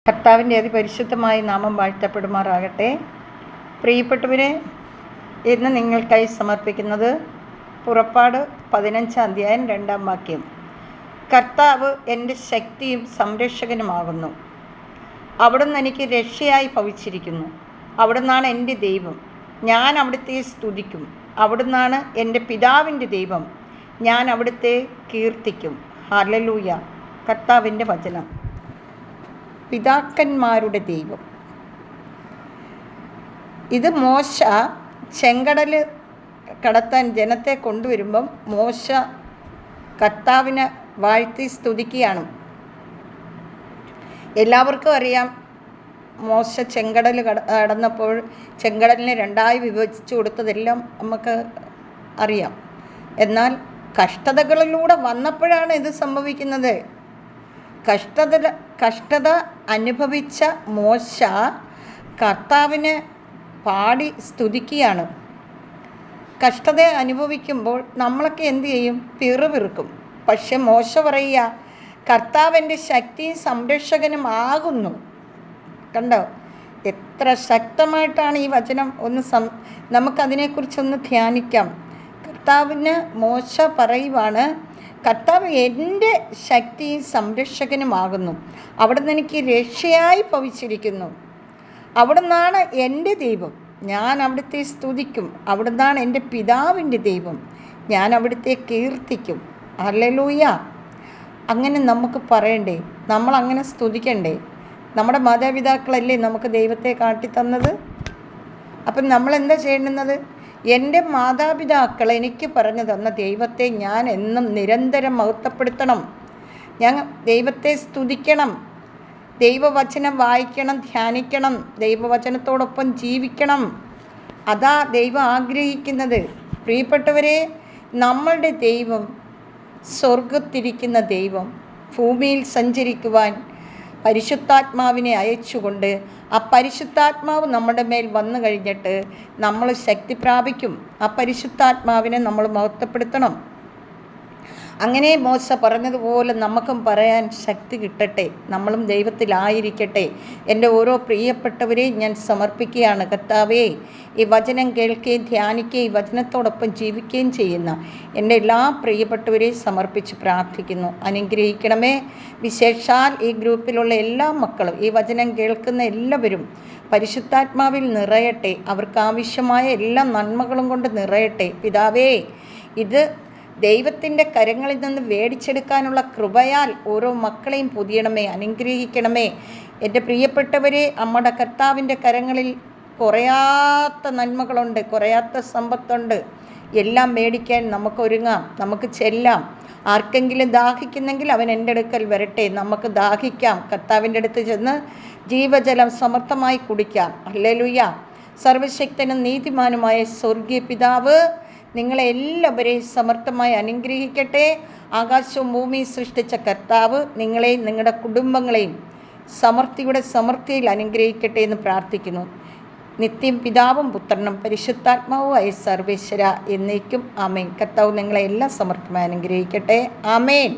കർത്താവിൻ്റെ അതിപരിശുദ്ധമായ നാമം വാഴ്ത്തപ്പെടുമാറാകട്ടെ. പ്രിയപ്പെട്ടവരെ, ഇന്ന് നിങ്ങൾക്കായി സമർപ്പിക്കുന്നത് പുറപ്പാട് 15 അധ്യായം 2 വാക്യം. കർത്താവ് എൻ്റെ ശക്തിയും സംരക്ഷകനുമാകുന്നു. അവിടുന്ന് എനിക്ക് രക്ഷയായി ഭവിച്ചിരിക്കുന്നു. അവിടുന്നാണ് എൻ്റെ ദൈവം, ഞാൻ അവിടുത്തെ സ്തുതിക്കും. അവിടുന്നാണ് എൻ്റെ പിതാവിൻ്റെ ദൈവം, ഞാൻ അവിടുത്തെ കീർത്തിക്കും. ഹല്ലേലൂയ. കർത്താവിൻ്റെ വചനം. പിതാക്കന്മാരുടെ ദൈവം. ഇത് മോശ ചെങ്കടൽ കടത്താൻ ജനത്തെ കൊണ്ടുവരുമ്പം മോശ കർത്താവിനെ വാഴ്ത്തി സ്തുതിക്കുകയാണ്. എല്ലാവർക്കും അറിയാം, മോശ ചെങ്കടൽ കടന്നപ്പോൾ ചെങ്കടലിനെ 2 വിഭജിച്ചു കൊടുത്തതെല്ലാം നമുക്ക് അറിയാം. എന്നാൽ കഷ്ടതകളിലൂടെ വന്നപ്പോഴാണ് ഇത് സംഭവിക്കുന്നത്. കഷ്ടത അനുഭവിച്ച മോശ കർത്താവിനെ പാടി സ്തുതിക്കുകയാണ്. കഷ്ടത അനുഭവിക്കുമ്പോൾ നമ്മളൊക്കെ എന്തു ചെയ്യും? പിറുപിറുക്കും. പക്ഷെ മോശ പറയുക, കർത്താവിൻ്റെ ശക്തിയും സംരക്ഷകനുമാകുന്നു. കണ്ടോ, എത്ര ശക്തമായിട്ടാണ് ഈ വചനം. നമുക്കതിനെക്കുറിച്ചൊന്ന് ധ്യാനിക്കാം. കർത്താവിന് മോശ പറയുവാണ്, കർത്താവ് എൻ്റെ ശക്തിയും സംരക്ഷകനുമാകുന്നു. അവിടുന്ന് എനിക്ക് രക്ഷയായി ഭവിച്ചിരിക്കുന്നു. അവിടുന്നാണ് എൻ്റെ ദൈവം, ഞാൻ അവിടുത്തെ സ്തുതിക്കും. അവിടുന്നാണ് എൻ്റെ പിതാവിൻ്റെ ദൈവം, ഞാൻ അവിടുത്തെ കീർത്തിക്കും. ഹല്ലേലൂയ. അങ്ങനെ നമുക്ക് പറയണ്ടേ? നമ്മളങ്ങനെ സ്തുതിക്കണ്ടേ? നമ്മുടെ മാതാപിതാക്കളല്ലേ നമുക്ക് ദൈവത്തെ കാട്ടിത്തന്നത്. അപ്പം നമ്മളെന്താ ചെയ്യേണ്ടുന്നത്? എൻ്റെ മാതാപിതാക്കൾ എനിക്ക് പറഞ്ഞു തന്ന ദൈവത്തെ ഞാൻ എന്നും നിരന്തരം മഹത്വപ്പെടുത്തണം. ഞാൻ ദൈവത്തെ സ്തുതിക്കണം. ദൈവവചനം വായിക്കണം, ധ്യാനിക്കണം, ദൈവവചനത്തോടൊപ്പം ജീവിക്കണം. അതാ ദൈവം ആഗ്രഹിക്കുന്നത്. പ്രിയപ്പെട്ടവരെ, നമ്മളുടെ ദൈവം സ്വർഗത്തിരിക്കുന്ന ദൈവം ഭൂമിയിൽ സഞ്ചരിക്കുവാൻ പരിശുദ്ധാത്മാവിനെ അയച്ചുകൊണ്ട് ആ പരിശുദ്ധാത്മാവ് നമ്മുടെ മേൽ വന്നു കഴിഞ്ഞിട്ട് നമ്മൾ ശക്തി പ്രാപിക്കും. ആ പരിശുദ്ധാത്മാവിനെ നമ്മൾ മഹത്വപ്പെടുത്തണം. അങ്ങനെ മോശ പറഞ്ഞതുപോലെ നമുക്കും പറയാൻ ശക്തി കിട്ടട്ടെ. നമ്മളും ദൈവത്തിലായിരിക്കട്ടെ. എൻ്റെ ഓരോ പ്രിയപ്പെട്ടവരെയും ഞാൻ സമർപ്പിക്കുകയാണ്. കർത്താവേ, ഈ വചനം കേൾക്കുകയും ധ്യാനിക്കുകയും വചനത്തോടൊപ്പം ജീവിക്കുകയും ചെയ്യുന്ന എൻ്റെ എല്ലാ പ്രിയപ്പെട്ടവരെയും സമർപ്പിച്ച് പ്രാർത്ഥിക്കുന്നു. അനുഗ്രഹിക്കണമേ. വിശേഷാൽ ഈ ഗ്രൂപ്പിലുള്ള എല്ലാ മക്കളും, ഈ വചനം കേൾക്കുന്ന എല്ലാവരും പരിശുദ്ധാത്മാവിൽ നിറയട്ടെ. അവർക്ക് ആവശ്യമായ എല്ലാ നന്മകളും കൊണ്ട് നിറയട്ടെ. പിതാവേ, ഇത് ദൈവത്തിൻ്റെ കരങ്ങളിൽ നിന്ന് മേടിച്ചെടുക്കാനുള്ള കൃപയാൽ ഓരോ മക്കളെയും പൊതിയണമേ, അനുഗ്രഹിക്കണമേ. എൻ്റെ പ്രിയപ്പെട്ടവരെ, നമ്മുടെ കർത്താവിൻ്റെ കരങ്ങളിൽ കുറയാത്ത നന്മകളുണ്ട്, കുറയാത്ത സമ്പത്തുണ്ട്. എല്ലാം മേടിക്കാൻ നമുക്കൊരുങ്ങാം, നമുക്ക് ചെല്ലാം. ആർക്കെങ്കിലും ദാഹിക്കുന്നെങ്കിൽ അവൻ എൻ്റെ അടുക്കൽ വരട്ടെ. നമുക്ക് ദാഹിക്കാം, കർത്താവിൻ്റെ അടുത്ത് ചെന്ന് ജീവജലം സമർത്ഥമായി കുടിക്കാം. ഹല്ലേലൂയ. സർവശക്തനും നീതിമാനുമായ സ്വർഗീയ പിതാവ് നിങ്ങളെ എല്ലാവരെയും സമർത്ഥമായി അനുഗ്രഹിക്കട്ടെ. ആകാശവും ഭൂമിയും സൃഷ്ടിച്ച കർത്താവ് നിങ്ങളെയും നിങ്ങളുടെ കുടുംബങ്ങളെയും സമൃദ്ധിയിൽ അനുഗ്രഹിക്കട്ടെ എന്ന് പ്രാർത്ഥിക്കുന്നു. നിത്യം പിതാവും പുത്രനും പരിശുദ്ധാത്മാവുമായ സർവേശ്വര എന്നേക്കും ആമേൻ. കർത്താവ് നിങ്ങളെ എല്ലാം സമർത്ഥമായി അനുഗ്രഹിക്കട്ടെ. ആമേൻ.